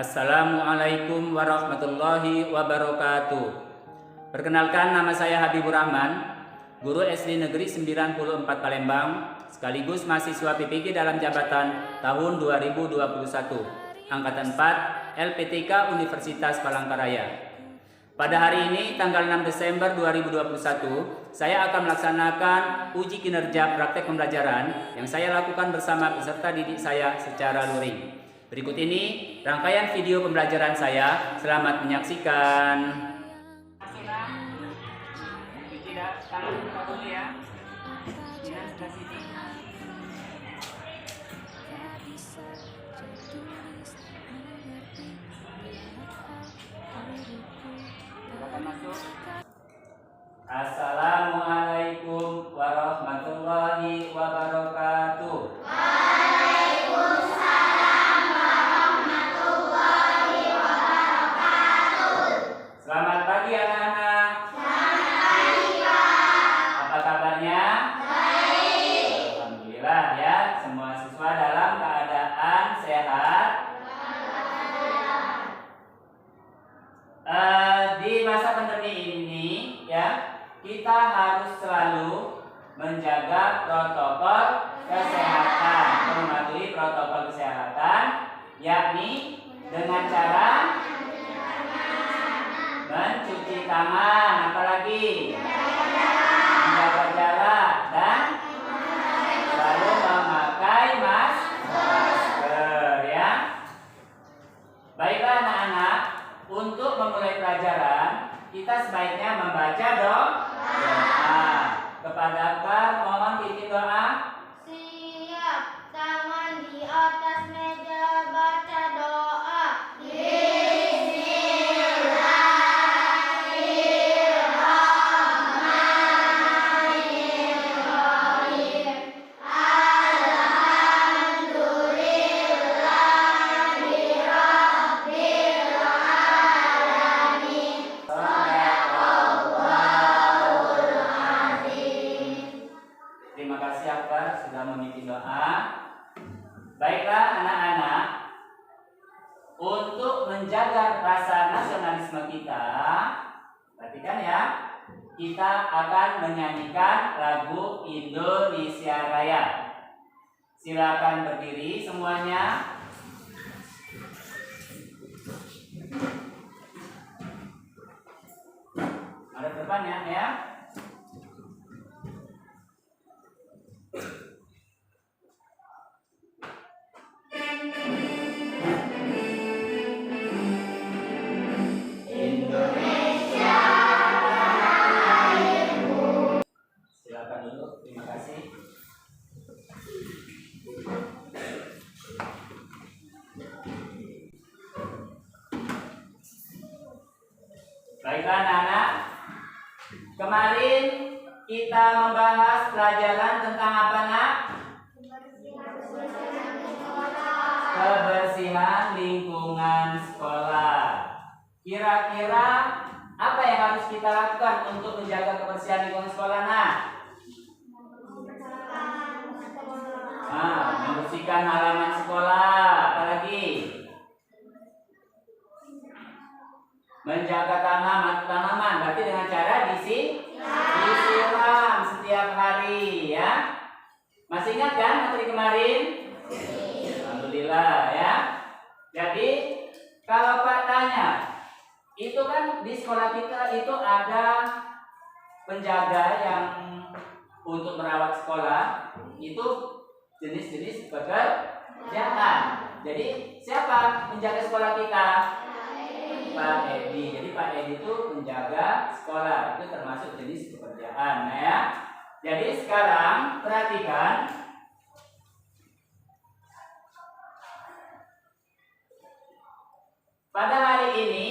Assalamualaikum warahmatullahi wabarakatuh. Perkenalkan, nama saya Habibur Rahman, guru SD Negeri 94 Palembang, sekaligus mahasiswa PPG dalam jabatan tahun 2021, Angkatan 4 LPTK Universitas Palangkaraya. Pada hari ini, tanggal 6 Desember 2021, saya akan melaksanakan uji kinerja praktek pembelajaran yang saya lakukan bersama peserta didik saya secara luring. Berikut ini rangkaian video pembelajaran saya. Selamat menyaksikan. Cuci tangan dulu ya. Silakan masuk. Assalamualaikum warahmatullahi wabarakatuh. Selamat pagi anak-anak. Selamat pagi, Pak. Apa kabarnya? Baik. Alhamdulillah ya, semua siswa dalam keadaan sehat. Di masa pandemi ini ya, kita harus selalu menjaga protokol kesehatan, mematuhi protokol kesehatan, yakni dengan cara mencuci tangan, apalagi menjaga jarak dan selalu memakai masker ya. Baiklah anak-anak, untuk memulai pelajaran kita sebaiknya membaca doa. Kepada Akbar mohon pimpin doa. Siap. Tangan di atas meja, baca doa. Terima kasih Akbar sudah memimpin doa. Baiklah anak-anak, untuk menjaga rasa nasionalisme kita, perhatikan ya, kita akan menyanyikan lagu Indonesia Raya. Silakan berdiri semuanya. Ada depannya ya. Silakan dulu, terima kasih. Baiklah anak-anak, kemarin kita membahas pelajaran tentang apa nak? Kebersihan lingkungan sekolah. Kira-kira apa yang harus kita lakukan untuk menjaga kebersihan lingkungan sekolah nak? Membersihkan halaman sekolah, apalagi menjaga tanaman, berarti dengan cara disiram setiap hari ya. Masih ingat kan materi kemarin? Alhamdulillah ya. Jadi kalau Pak tanya, itu kan di sekolah kita itu ada penjaga yang untuk merawat sekolah, itu jenis-jenis pekerjaan. Jadi siapa penjaga sekolah kita? Pak Edi. Jadi Pak Edi itu penjaga sekolah, itu termasuk jenis pekerjaan ya. Jadi sekarang perhatikan, pada hari ini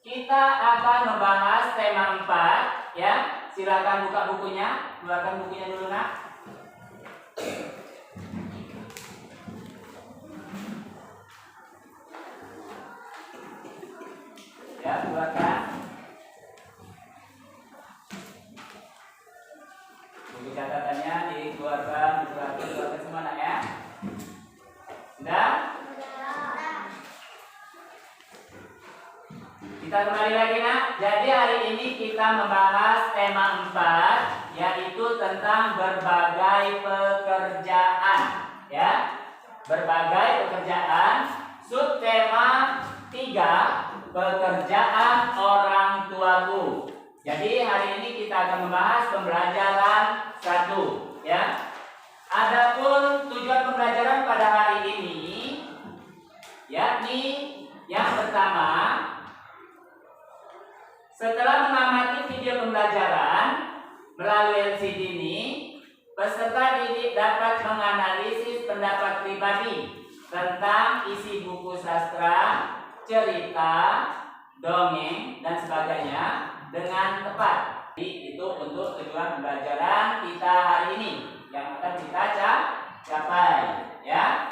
kita akan membahas tema 4 ya. Silakan buka bukunya, keluarkan bukunya dulu nak. Ya, keluarkan. Buku catatannya dikeluarkan, dikeluarkan semua nak ya. Sudah? Kita kembali lagi nak. Jadi hari ini kita membahas tema 4, yaitu tentang berbagai pekerjaan. Ya, berbagai pekerjaan. Subtema 3, pekerjaan orang tuaku. Jadi hari ini kita akan membahas pembelajaran 1. Ya. Adapun tujuan pembelajaran pada hari ini, yakni yang pertama, setelah mengamati video pembelajaran melalui LCD ini, peserta didik dapat menganalisis pendapat pribadi tentang isi buku sastra, cerita, dongeng, dan sebagainya dengan tepat. Jadi itu untuk tujuan pembelajaran kita hari ini yang akan kita capai, ya.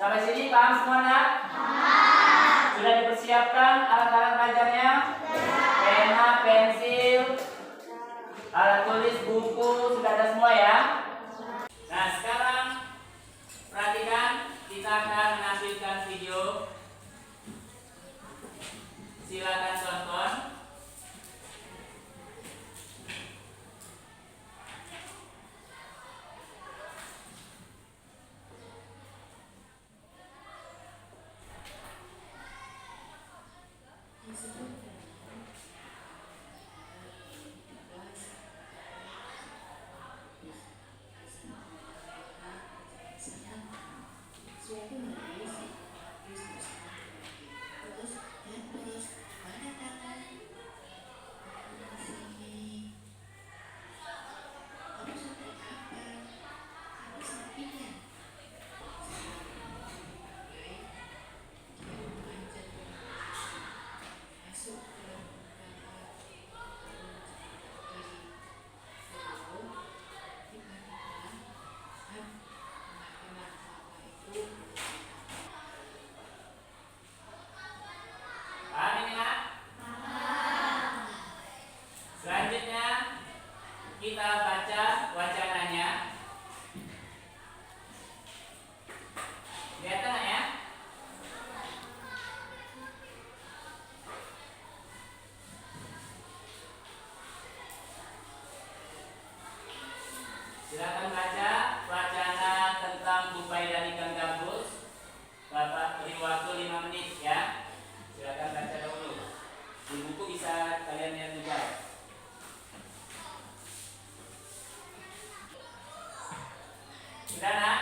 Sampai sini paham semua nak? Sudah dipersiapkan alat-alat belajarnya? Pena, pensil, alat tulis, buku, sudah ada semua ya? Nah sekarang perhatikan, kita akan menampilkan video. Silakan tonton. Selanjutnya kita baca wacananya. Lihat tengah ya. Silakan baca wacana tentang Tupai dan ikan gabus. Bapak beri waktu 5 menit ya. Silakan baca dahulu. Di buku bisa kalian lihat juga. Sudah nak?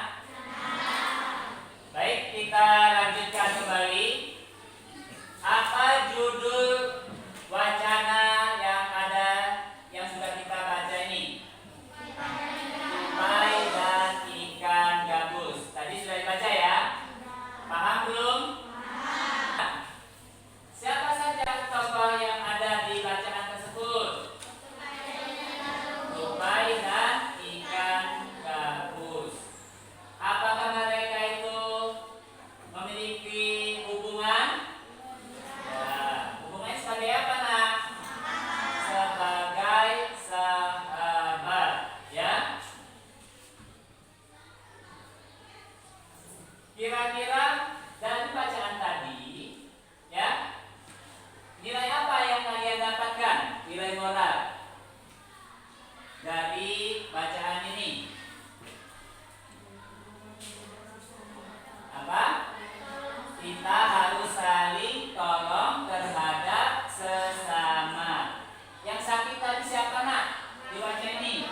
Baik, kita lanjutkan kembali. Apa judul wacana yang ada yang sudah kita baca ini? Tupai dan ikan gabus. Tadi sudah dibaca ya? Paham belum? Siapa saja tokoh yang ada di bacaan tersebut? Tupai dan ikan gabus. Apakah mereka itu memiliki hubungan? Ya, hubungannya sebagai apa nak? Sebagai sahabat, ya. Kira-kira dari bacaan tadi, ya, nilai apa yang kalian dapatkan? Nilai moral dari bacaan ini? Apa? Kita harus saling tolong terhadap sesama. Yang sakit tadi siapa nak? Dibaca ini.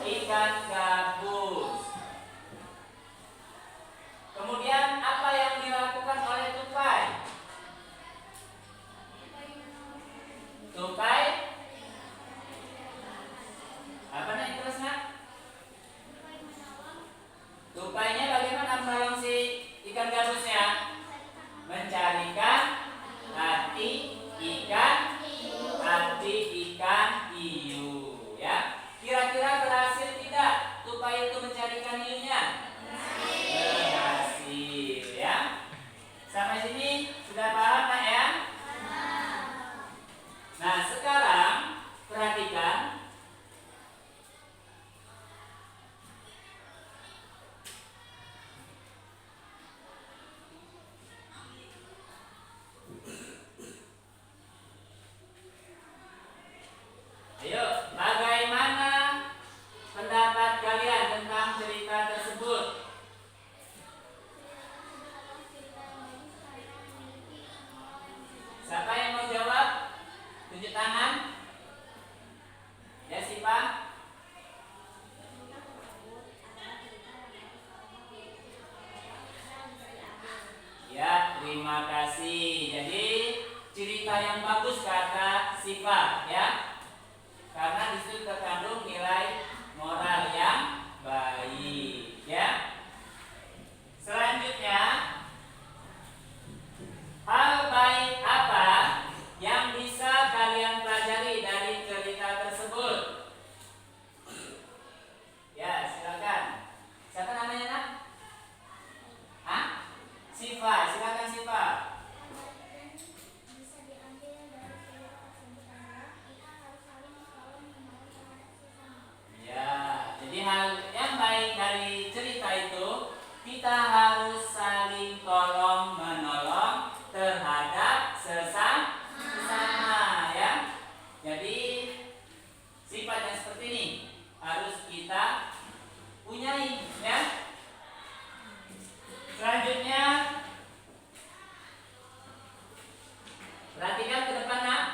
Ikan gabus. Kemudian apa yang dilakukan oleh Tupai? Tupai apa nak terus nak? Tupainya bagaimana menolong si ikan gabusnya? terima kasih. Jadi cerita yang bagus kata sifat ya. Karena di situ terkandung nilai moral yang baik ya. Selanjutnya, hal baik apa yang bisa kalian pelajari dari cerita tersebut? Ya, silakan. Siapa namanya, Nak? Hah? Siva, silakan Siva. Bisa diambil dari cerita tersebut adalah kita harus saling tolong menolong sesama. Ya, jadi hal yang baik dari cerita itu kita harus saling tolong menolong terhadap sesama ya. Jadi sifat yang seperti ini harus kita punyai ya. Selanjutnya perhatikan ke depan, Nak.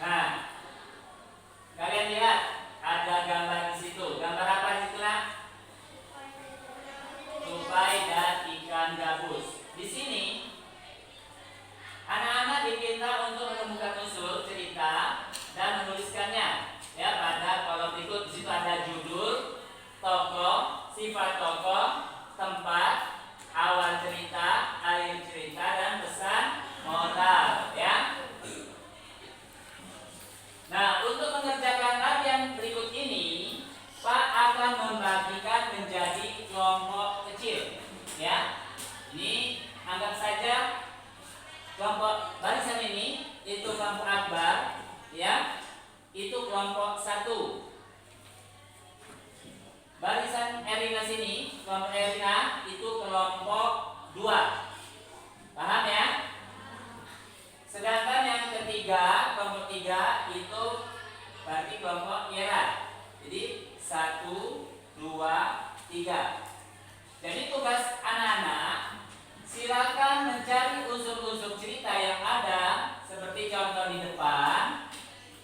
Nah, kalian lihat ada gambar di situ. Gambar apa di situ, Nak? Tupai dan ikan gabus. Di sini anak-anak diminta untuk menemukan unsur cerita dan menuliskannya. Ya, pada kolom berikut di situ ada judul, tokoh, sifat tokoh, tempat, awal cerita, akhir cerita, dan pesan moral. Ya. Nah, untuk mengerjakan latihan berikut ini, Pak akan membagikan menjadi kelompok kecil. Ya, ini anggap saja kelompok barisan ini itu kelompok akbar, ya, itu kelompok 1. Barisan Erina sini, kelompok Erina itu kelompok 2. Paham ya? Sedangkan yang ketiga, kelompok 3 itu berarti kelompok Yera. Jadi 1, 2, 3. Jadi tugas anak-anak, silakan mencari unsur-unsur cerita yang ada seperti contoh di depan.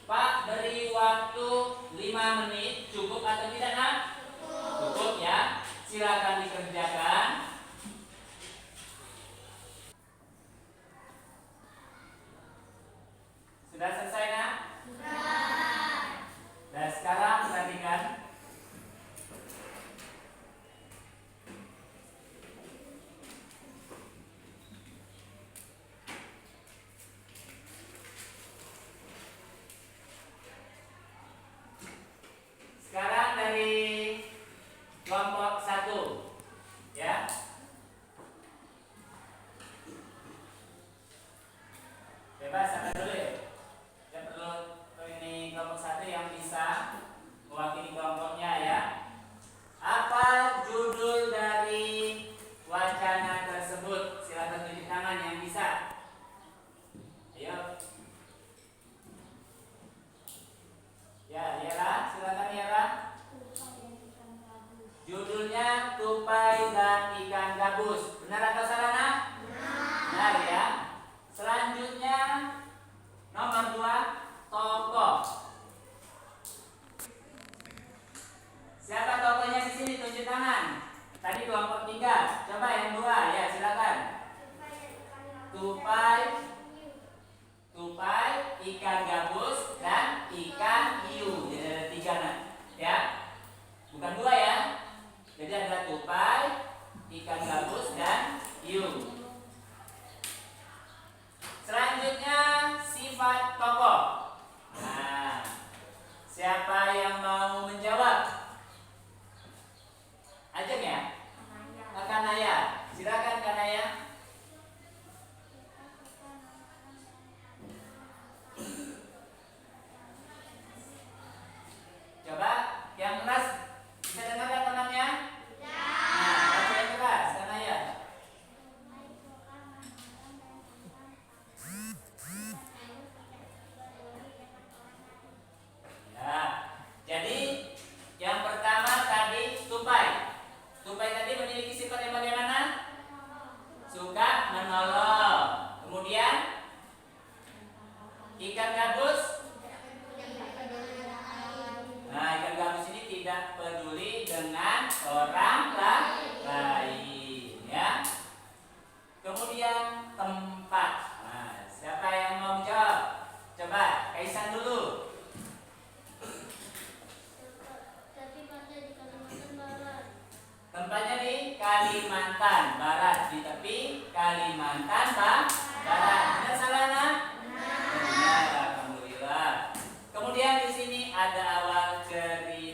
Pak beri waktu 5 menit, cukup atau tidak, Nak? Cukup ya. Silakan dikerjakan. Sudah selesai, Nak? Sudah. Dan sekarang perhatikan. Sekarang dari kelompok 1 ya. Bebas sampai dulu ya. Saya perlu ini kelompok 1 yang bisa mewakili kelompoknya ya. Apa judul dari wacana tersebut? Silakan tunjuk tangan yang bisa. Ayo. Ya, Yera, silakan Yera. Judulnya Tupai dan Ikan Gabus. Benar atau salah, Nak? Benar ya. Selanjutnya nomor 2, tokoh. Siapa tokohnya di sini? Tunjuk tangan. Tadi kelompok 3. Coba yang 2 ya, silakan. Tupai, ikan gabus, dan ikan hiu. Jadi ada 3, Nak. Ya. Bukan 2 ya. Jadi ada tupai, ikan gabus, dan hiu. Selanjutnya sifat tokoh. Nah, siapa yang mau menjawab? Ajeng ya? Kanaya. Silakan Kanaya. Coba yang keras bisa dengar kan temannya? Nah, baca yang keras Kanaya. Ya, jadi tidak peduli dengan orang lain, ya. Kemudian tempat. Nah, siapa yang mau jawab? Coba Kaisan dulu. Tempatnya di Kalimantan Barat. Tempatnya di Kalimantan Barat, di tepi Kalimantan Barat. Benar salah nak? Benar, alhamdulillah. Kemudian di sini ada awal cerita.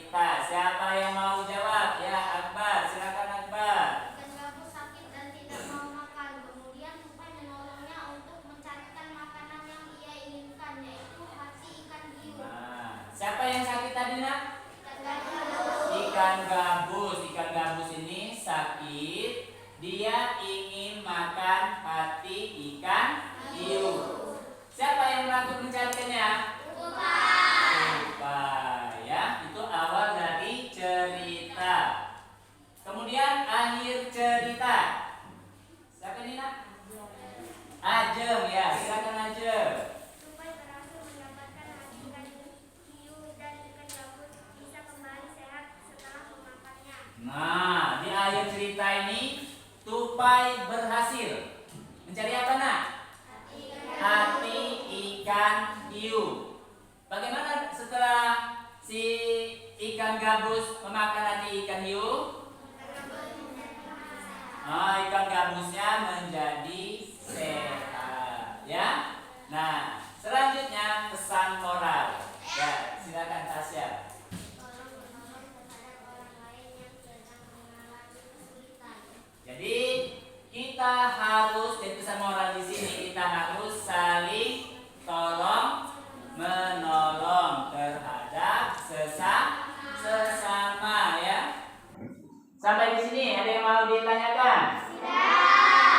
Siapa yang mau jawab? Ya, Akbar, silakan Akbar. Ikan gabus sakit dan tidak mau makan. Kemudian tupai menolongnya untuk mencarikan makanan yang ia inginkan, yaitu hasil ikan hiu. Nah, siapa yang sakit tadi nak? Ikan gabus. Ikan gabus. Ikan gabus ini sakit. Dia ingin makan hati ikan hiu. Siapa yang berangkat mencarikannya? Tupai, ya. Itu awal dari cerita. Kemudian akhir cerita. Siapa ini nak? Ajem, ya. Silakan Ajem. Tupai berhasil mendapatkan hasil ikan hiu dan ikan gabus bisa kembali sehat setelah memakannya. Nah, di akhir cerita ini Tupai berhasil mencari apa nak? Hati ikan hiu. Bagaimana setelah si ikan gabus memakan hati ikan hiu? Nah, ikan gabusnya menjadi sehat, ya. Nah, selanjutnya pesan moral. Ya, silakan Tasya. Tolong menolong kepada orang lain yang sedang mengalami kesulitan. Jadi kita harus, jadi pesan moral di sini kita harus saling tolong menolong terhadap sesama, ya. Sampai di sini ada yang mau ditanyakan? Tidak.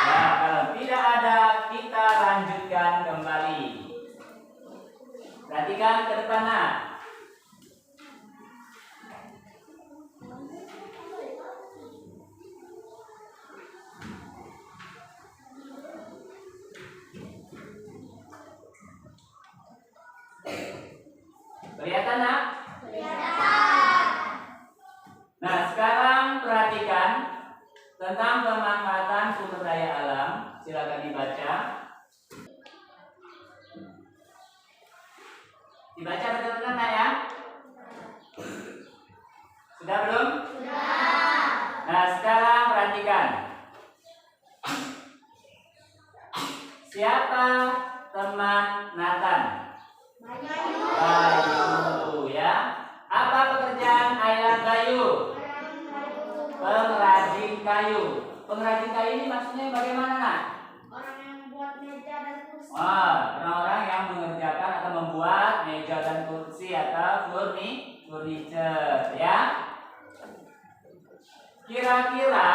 Ya, kalau tidak ada kita lanjutkan kembali. Perhatikan ke depan nak. Kelihatan nak? Nah, sekarang perhatikan tentang pemanfaatan sumber daya alam. Silakan dibaca. Dibaca betul-betul nak ya? Sudah belum? Sudah. Nah, sekarang perhatikan. Siapa teman Nathan? Bayu, ya. Apa pekerjaan ayah Bayu? Pengrajin kayu. Pengrajin kayu ini maksudnya bagaimana nak? Orang yang buat meja dan kursi. Orang-orang yang mengerjakan atau membuat meja dan kursi atau furniture, ya. Kira-kira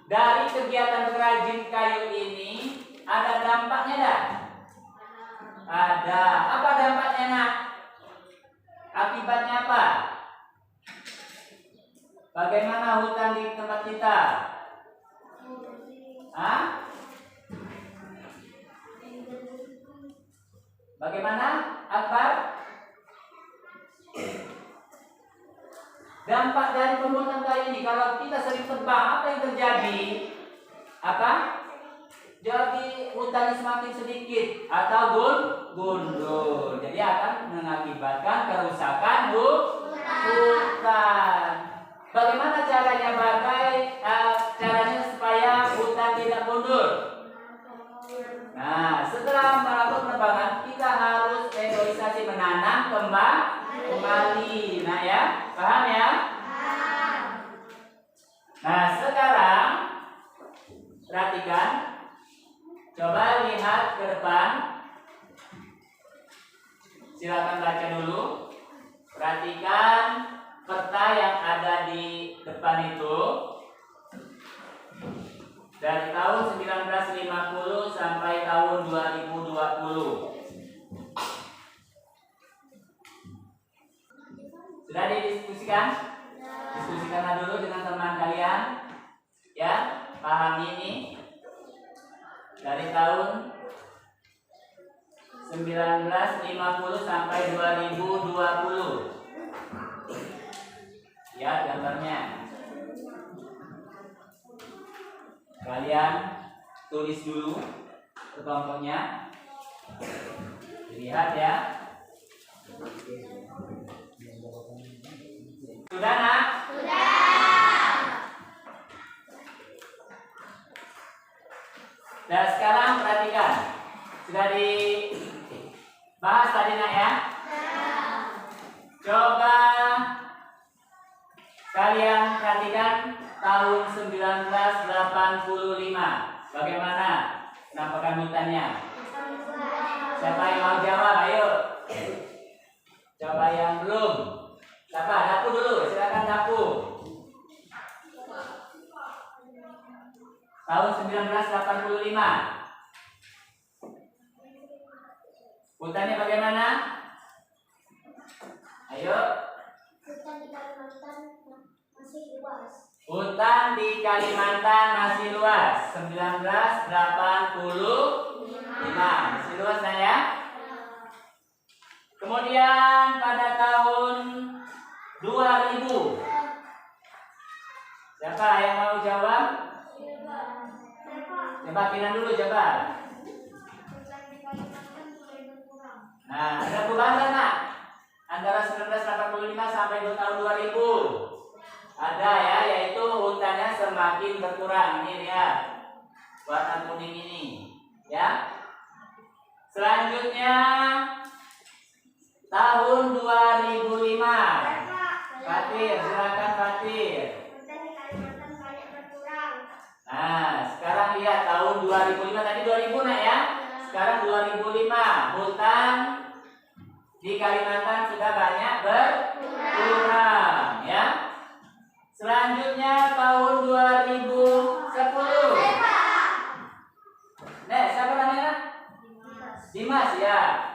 dari kegiatan pengrajin kayu ini ada dampaknya enggak? Ada. Apa dampaknya nak? Akibatnya apa? Bagaimana hutan di tempat kita? Hah? Bagaimana, Akbar? Dampak dari pembuatan kayu ini, kalau kita sering tebang, apa yang terjadi? Apa? Jadi hutannya semakin sedikit atau gundul. Jadi akan mengakibatkan kerusakan hutan. Bagaimana caranya? Caranya supaya hutan tidak mundur? Nah, setelah melakukan penebangan, kita harus reboisasi, menanam kembali. Nah ya, paham ya? Nah, sekarang perhatikan. Coba lihat ke depan. Silakan baca dulu. Perhatikan peta yang ada di depan itu. Dari tahun 1950 sampai tahun 2020. Sudah didiskusikan? Diskusikanlah dulu dengan teman kalian. Ya, pahami ini. Dari tahun 1950 sampai 2020. kalian tulis dulu kelompoknya. Lihat ya. Sudah nak? Sudah. Dan sekarang perhatikan. Sudah dibahas tadi nak ya? Coba kalian perhatikan tahun 1985. Bagaimana penampakan hutannya? Siapa yang mau jawab? Ayo. Coba yang belum. Siapa? Dapu dulu. Silakan Dapu. Tahun 1985. Hutannya bagaimana? Ayo. Hutan di Kalimantan masih luas. Hutan di Kalimantan masih luas. 1985. Masih luas nah ya? Kemudian pada tahun 2000. Siapa yang mau jawab? Coba Kinan dulu coba. Nah, ada perubahan nak? Antara 1985 sampai tahun 2000. Ada ya, yaitu hutannya semakin berkurang. Ini lihat. Warna kuning ini, ya. Selanjutnya tahun 2005. Fatir, silakan Fatir. Hutan di Kalimantan banyak berkurang. Nah, sekarang lihat tahun 2005 tadi 2000 nak ya. Sekarang 2005, hutan di Kalimantan sudah banyak berkurang, ya. Selanjutnya tahun 2010. Siapa namanya? Dimas ya.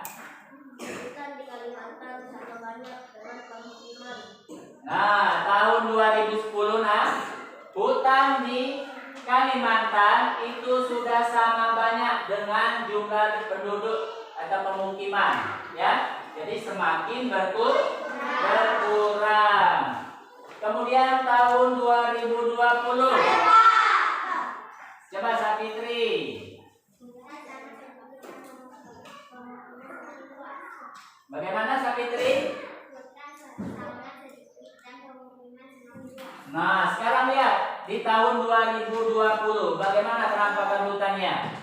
Hutan di Kalimantan sama banyak dengan pemukiman. Nah, tahun 2010 nah, hutan di Kalimantan itu sudah sama banyak dengan jumlah penduduk atau pemukiman, ya. Jadi semakin berkurang. Kemudian tahun 2020. Coba Sapitri. Bagaimana Sapitri? Nah, sekarang lihat di tahun 2020 bagaimana penampakan hutannya.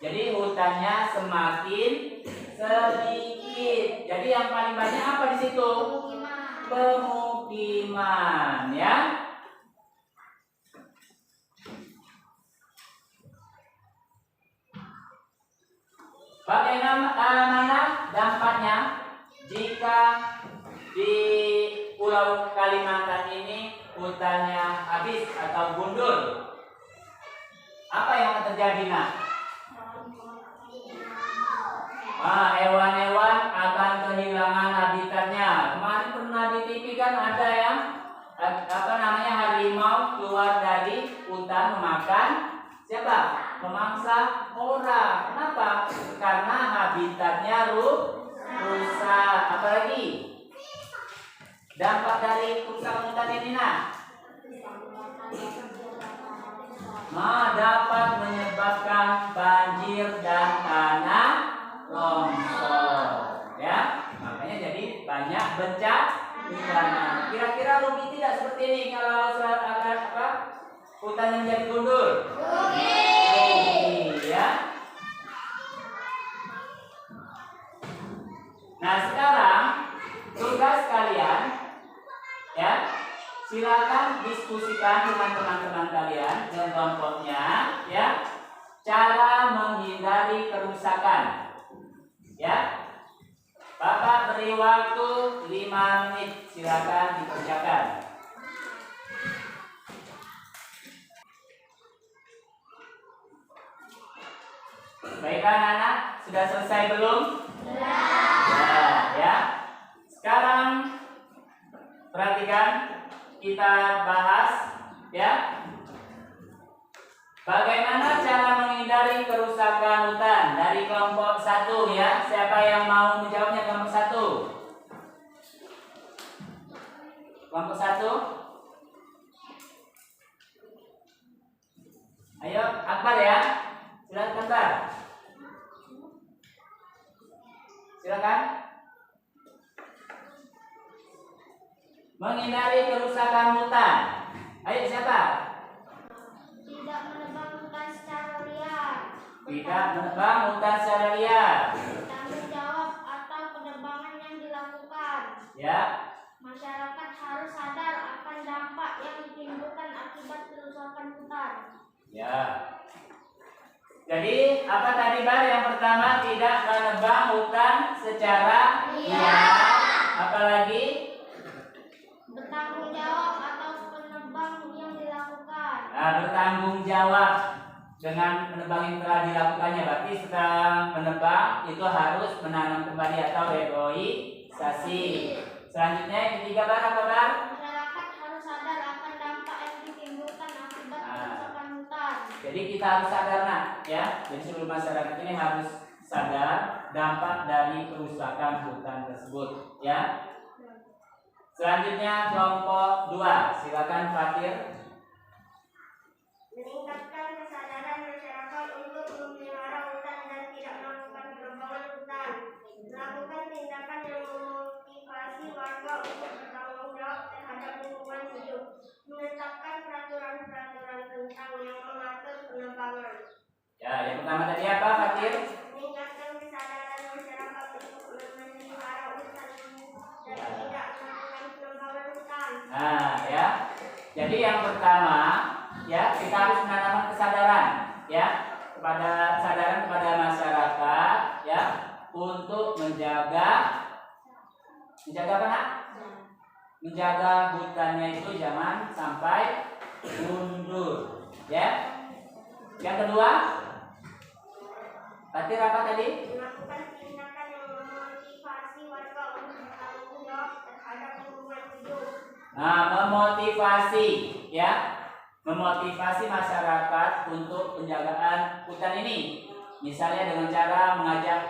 Jadi hutannya semakin sedikit. Jadi yang paling banyak apa di situ? Pemukiman, ya. Bagaimana dampaknya jika di Pulau Kalimantan ini hutannya habis atau gundul? Apa yang akan terjadi nak? Hewan-hewan akan kehilangan habitatnya. Kemarin pernah di TV kan ada yang harimau keluar dari hutan memakan siapa? Memangsa orang. Kenapa? Karena habitatnya rusak. Apalagi dampak dari kerusakan hutan ini nak? Dapat menyebabkan banjir dan tanah longsor, ya. Makanya jadi banyak bencana. Kira-kira rugi tidak seperti ini kalau hutan yang jadi gundul? Rugi, ya. Nah, sekarang tugas kalian, ya, silakan diskusikan dengan teman-teman kalian dan kelompoknya, ya, cara menghindari kerusakan. Ya, Bapak beri waktu 5 menit, silakan dikerjakan. Baiklah anak, sudah selesai belum? Sudah. Ya. Sekarang perhatikan, kita bahas, ya. Bagaimana cara menghindari kerusakan hutan dari kelompok 1, ya? Siapa yang mau menjawabnya kelompok 1? Kelompok 1? Ayo, Akbar ya. Silakan Akbar. Silakan. Menghindari kerusakan hutan. Ayo siapa? Tidak menebang hutan secara liar. Tidak menebang hutan secara liar. Tanggung jawab atau penebangan yang dilakukan. Ya. Masyarakat harus sadar akan dampak yang ditimbulkan akibat kerusakan hutan. Ya. Jadi apa tadi Bar? Yang pertama tidak menebang hutan secara liar. Apalagi Bertanggung jawab atau penebang yang dilakukan. nah, bertanggung jawab dengan penebang yang telah dilakukannya. Berarti setelah menebang itu harus menanam kembali atau reboisasi. Selanjutnya yang ketiga Bar apa Bar? Masyarakat harus sadar akan dampak yang ditimbulkan akibat kerusakan hutan. Jadi kita harus sadar nak, ya. Jadi seluruh masyarakat ini harus sadar dampak dari kerusakan hutan tersebut, ya. Selanjutnya kelompok 2, silakan Fatir. Meningkatkan kesadaran masyarakat untuk memelihara hutan dan tidak melakukan penebangan hutan. Melakukan tindakan yang memotivasi warga untuk bertanggung jawab terhadap lingkungan hidup. Menetapkan peraturan-peraturan tentang yang mengatur penebangan. Ya, yang pertama tadi apa Fatir? Meningkatkan kesadaran masyarakat untuk memelihara hutan dan tidak melakukan penebangan hutan. Nah, ya. Jadi yang pertama, ya, kita harus menanamkan kesadaran, ya, kepada masyarakat, ya, untuk menjaga apa nak? Menjaga hutannya itu jangan sampai mundur, ya. Yang kedua, Fatir apa tadi? Melakukan tindakan yang memotivasi warga untuk bertanggung jawab terhadap lingkungan hidup. Nah, memotivasi, ya, memotivasi masyarakat untuk penjagaan hutan ini. Misalnya dengan cara mengajak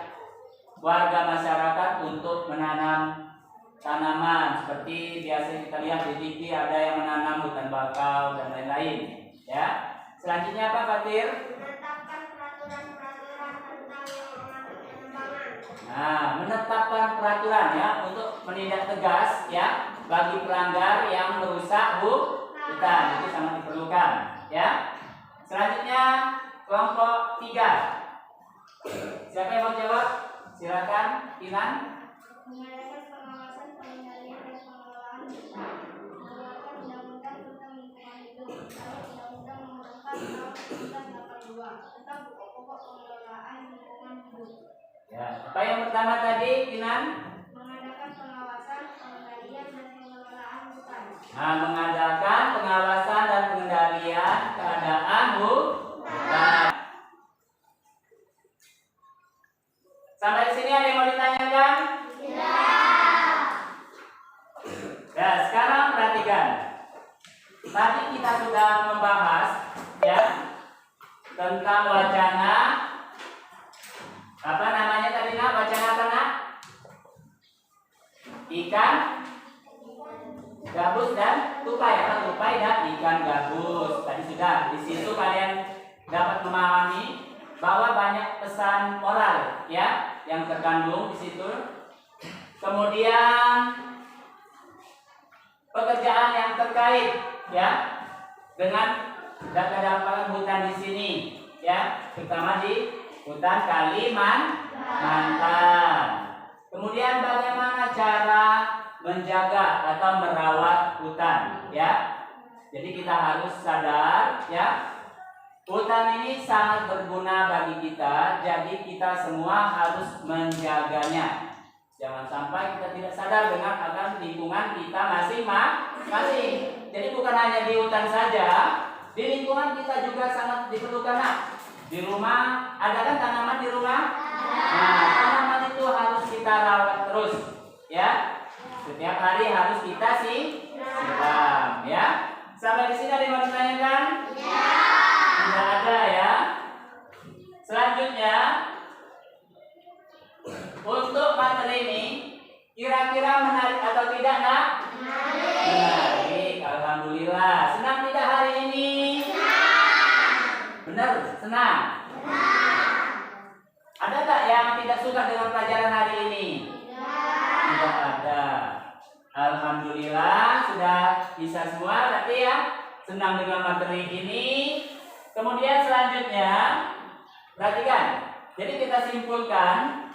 warga masyarakat untuk menanam tanaman seperti biasa kita lihat di TV ada yang menanam hutan bakau dan lain-lain, ya. Selanjutnya apa Fatir? Menetapkan peraturan-peraturan tentang yang mengatur penebangan. Nah, menetapkan peraturan ya untuk menindak tegas ya bagi pelanggar yang merusak hutan, itu sangat diperlukan ya. Selanjutnya kelompok 3. Siapa yang mau jawab? Silakan, Inan. Mengadakan pengawasan, pengendalian dan pengelolaan hutan. Mengeluarkan undang-undang tentang lingkungan hidup. Misalnya undang-undang nomor 4 tahun 1982 tentang pokok-pokok pengelolaan lingkungan hidup. Ya, apa yang pertama tadi, Inan? Mengadakan pengawasan, pengendalian dan pengelolaan hutan. Nah, mengadakan pengawasan dan pengendalian keadaan hutan. Sampai di sini ada yang mau ditanyakan? Tidak. Ya, sekarang perhatikan. Tadi kita sudah membahas ya tentang wacana apa namanya tadi nak? Wacana apa nak? Ikan gabus dan tupai, atau tupai dan ikan gabus. Tadi sudah di situ kalian dapat memahami bahwa banyak pesan moral ya yang terkandung di situ. Kemudian pekerjaan yang terkait ya dengan dampak hutan di sini ya, terutama di hutan Kalimantan. Kemudian bagaimana cara menjaga atau merawat hutan ya. Jadi kita harus sadar ya, hutan ini sangat berguna bagi kita, jadi kita semua harus menjaganya. Jangan sampai kita tidak sadar dengan akan lingkungan kita masing-masing. Jadi bukan hanya di hutan saja, di lingkungan kita juga sangat diperlukan. Nah, di rumah ada kan tanaman di rumah? Nah, tanaman itu harus kita rawat terus, ya. Setiap hari harus kita siram, ya. Sampai di sini ada yang mau ditanyakan? Tidak ada ya. Selanjutnya untuk materi ini kira-kira menarik atau tidak nak? Menarik. Alhamdulillah. Senang tidak hari ini? Benar. Benar? Senang? Ada tak yang tidak suka dengan pelajaran hari ini? Tidak ada. Alhamdulillah sudah bisa semua berarti ya. Senang dengan materi ini. Kemudian selanjutnya perhatikan. Jadi kita simpulkan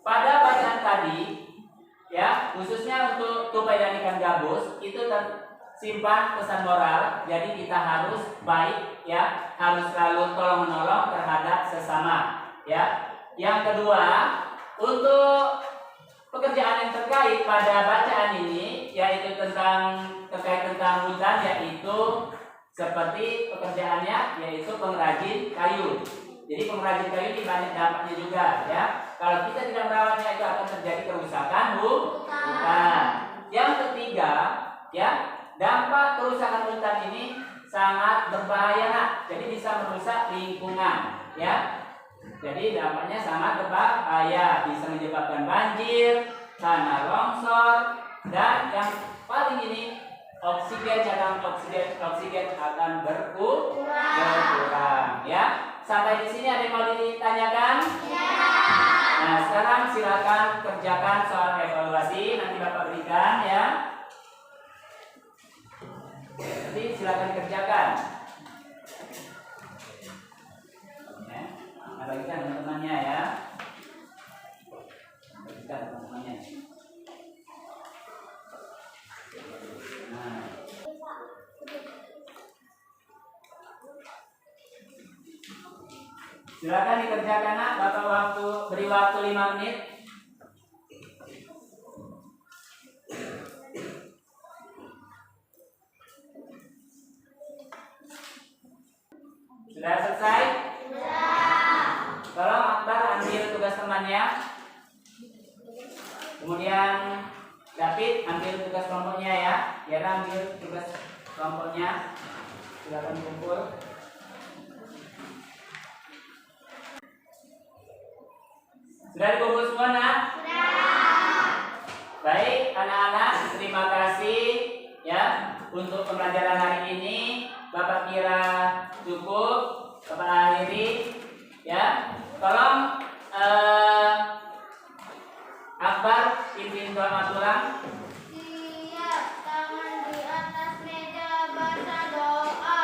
pada bacaan tadi ya, khususnya untuk tupai dan ikan gabus itu tersimpan pesan moral. Jadi kita harus baik ya, harus selalu tolong menolong terhadap sesama ya. Yang kedua, untuk pekerjaan yang terkait pada bacaan ini yaitu terkait tentang hutan, yaitu seperti pekerjaannya yaitu pengrajin kayu. Jadi pengrajin kayu ini banyak dampaknya juga ya. Kalau kita tidak merawatnya itu akan terjadi kerusakan hutan. Yang ketiga ya, dampak kerusakan hutan ini sangat berbahaya nak. Jadi bisa merusak lingkungan ya. Jadi dampaknya sangat berbahaya, bisa menyebabkan banjir, tanah longsor, dan yang paling ini cadangan oksigen akan berkurang ya. Sampai di sini ada yang mau ditanyakan? Ya. Nah, sekarang silakan kerjakan soal evaluasi, nanti Bapak berikan ya. Nanti silakan kerjakan. Ya. Nah, bagikan teman-temannya ya. Bagikan teman-temannya. Nah. Silakan dikerjakan nak, Bapak beri waktu 5 menit. Sudah selesai? Sudah. Tolong Akbar ambil tugas temannya. Kemudian David ambil tugas kelompoknya ya. Yara ambil tugas kelompoknya. Silakan kumpul. Sudah dikumpul semua nak? Sudah. Baik anak-anak, terima kasih ya untuk pembelajaran hari ini. Bapak kira cukup. Bapak akhiri ya. Tolong Akbar pimpin doa matulang. Siap, tangan di atas meja, baca doa.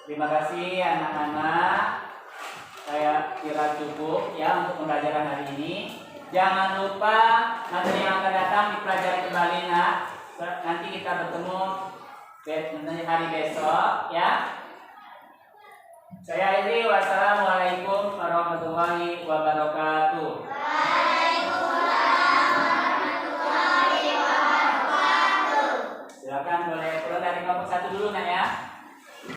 Terima kasih anak-anak. Saya kira cukup ya untuk pembelajaran hari ini. Jangan lupa materi yang akan datang dipelajari kembali nak. Nanti kita bertemu hari besok ya. Saya akhiri, wassalamualaikum warahmatullahi wabarakatuh.